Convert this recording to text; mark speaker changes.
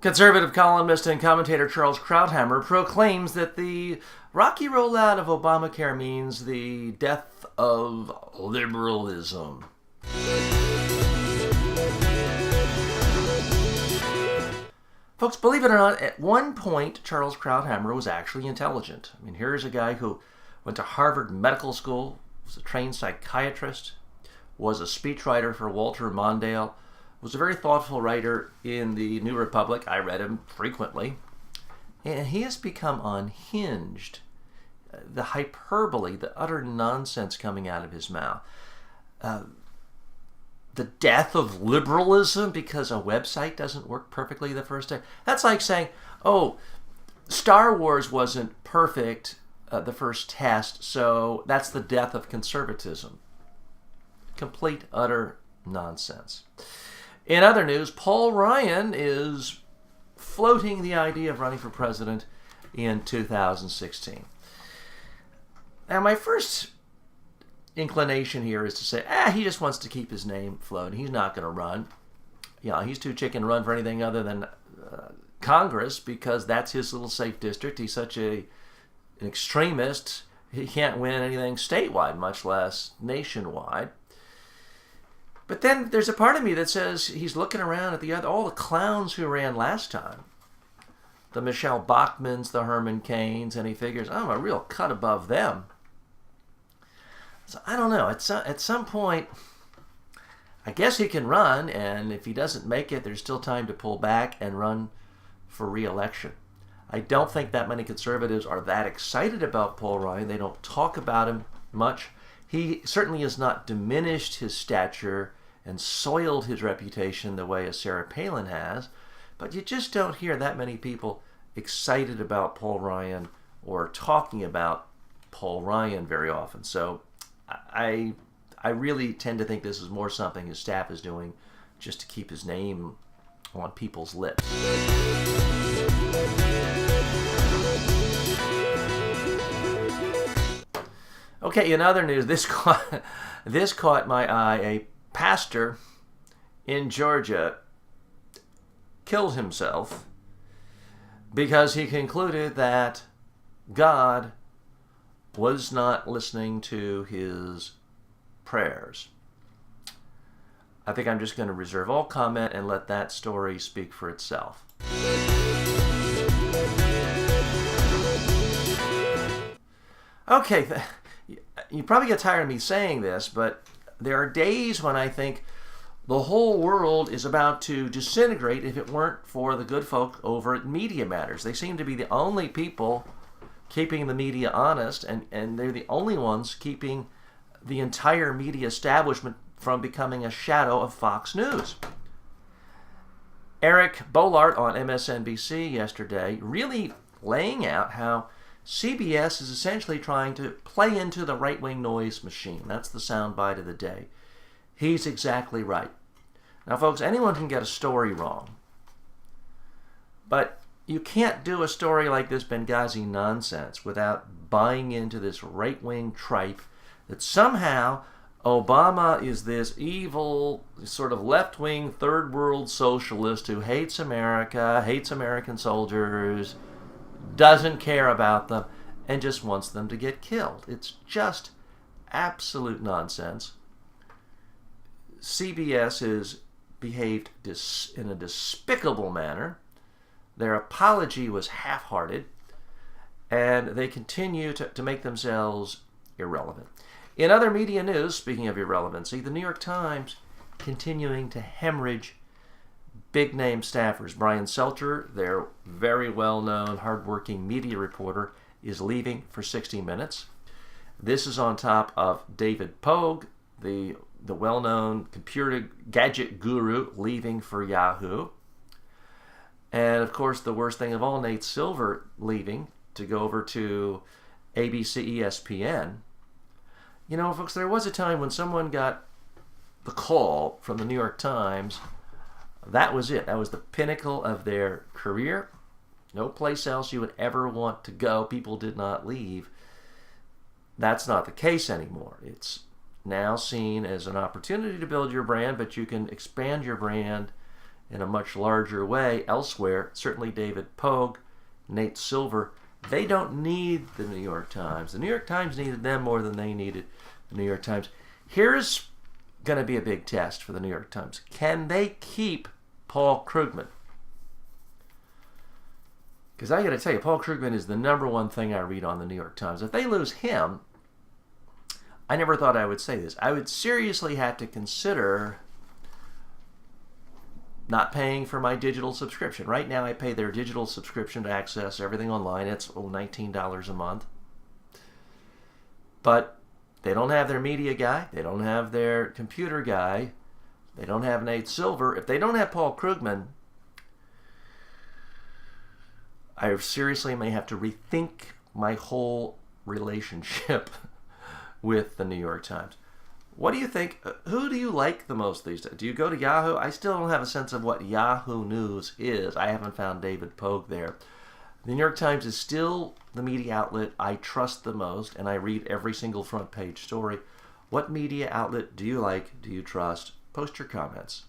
Speaker 1: Conservative columnist and commentator Charles Krauthammer proclaims that the rocky rollout of Obamacare means the death of liberalism. Folks, believe it or not, at one point, Charles Krauthammer was actually intelligent. I mean, here's a guy who went to Harvard Medical School, was a trained psychiatrist, was a speechwriter for Walter Mondale, was a very thoughtful writer in the New Republic. I read him frequently. And he has become unhinged. The hyperbole, the utter nonsense coming out of his mouth. The death of liberalism because a website doesn't work perfectly the first day. That's like saying, oh, Star Wars wasn't perfect the first test, so that's the death of conservatism. Complete, utter nonsense. In other news, Paul Ryan is floating the idea of running for president in 2016. Now, my first inclination here is to say, he just wants to keep his name floating. He's not going to run. He's too chicken to run for anything other than Congress because that's his little safe district. He's such an extremist, he can't win anything statewide, much less nationwide. But then there's a part of me that says he's looking around at all the clowns who ran last time. The Michelle Bachmans, the Herman Cains, and he figures, I'm a real cut above them. So I don't know. At some point, I guess he can run, and if he doesn't make it, there's still time to pull back and run for re-election. I don't think that many conservatives are that excited about Paul Ryan. They don't talk about him much. He certainly has not diminished his stature and soiled his reputation the way a Sarah Palin has, but you just don't hear that many people excited about Paul Ryan or talking about Paul Ryan very often. So I really tend to think this is more something his staff is doing just to keep his name on people's lips. Okay, in other news, this caught my eye. A pastor in Georgia killed himself because he concluded that God was not listening to his prayers. I think I'm just going to reserve all comment and let that story speak for itself. Okay, you probably get tired of me saying this, but there are days when I think the whole world is about to disintegrate if it weren't for the good folk over at Media Matters. They seem to be the only people keeping the media honest, and they're the only ones keeping the entire media establishment from becoming a shadow of Fox News. Eric Boehlert on MSNBC yesterday really laying out how CBS is essentially trying to play into the right-wing noise machine. That's the soundbite of the day. He's exactly right. Now, folks, anyone can get a story wrong. But you can't do a story like this Benghazi nonsense without buying into this right-wing tripe that somehow Obama is this evil, sort of left-wing, third-world socialist who hates America, hates American soldiers, doesn't care about them, and just wants them to get killed. It's just absolute nonsense. CBS has behaved in a despicable manner. Their apology was half-hearted, and they continue to make themselves irrelevant. In other media news, speaking of irrelevancy, the New York Times continuing to hemorrhage big-name staffers. Brian Seltzer, their very well-known, hard-working media reporter, is leaving for 60 Minutes. This is on top of David Pogue, the well-known computer gadget guru, leaving for Yahoo. And, of course, the worst thing of all, Nate Silver leaving to go over to ABC ESPN. You know, folks, there was a time when someone got the call from the New York Times. That was it. That was the pinnacle of their career. No place else you would ever want to go. People did not leave. That's not the case anymore. It's now seen as an opportunity to build your brand, but you can expand your brand in a much larger way elsewhere. Certainly David Pogue, Nate Silver, they don't need the New York Times. The New York Times needed them more than they needed the New York Times. Here's going to be a big test for the New York Times. Can they keep Paul Krugman? Because I got to tell you, Paul Krugman is the number one thing I read on the New York Times. If they lose him, I never thought I would say this, I would seriously have to consider not paying for my digital subscription. Right now I pay their digital subscription to access everything online. It's $19 a month. But they don't have their media guy. They don't have their computer guy. They don't have Nate Silver. If they don't have Paul Krugman, I seriously may have to rethink my whole relationship with the New York Times. What do you think? Who do you like the most these days? Do you go to Yahoo? I still don't have a sense of what Yahoo News is. I haven't found David Pogue there. The New York Times is still the media outlet I trust the most, and I read every single front page story. What media outlet do you like? Do you trust? Post your comments.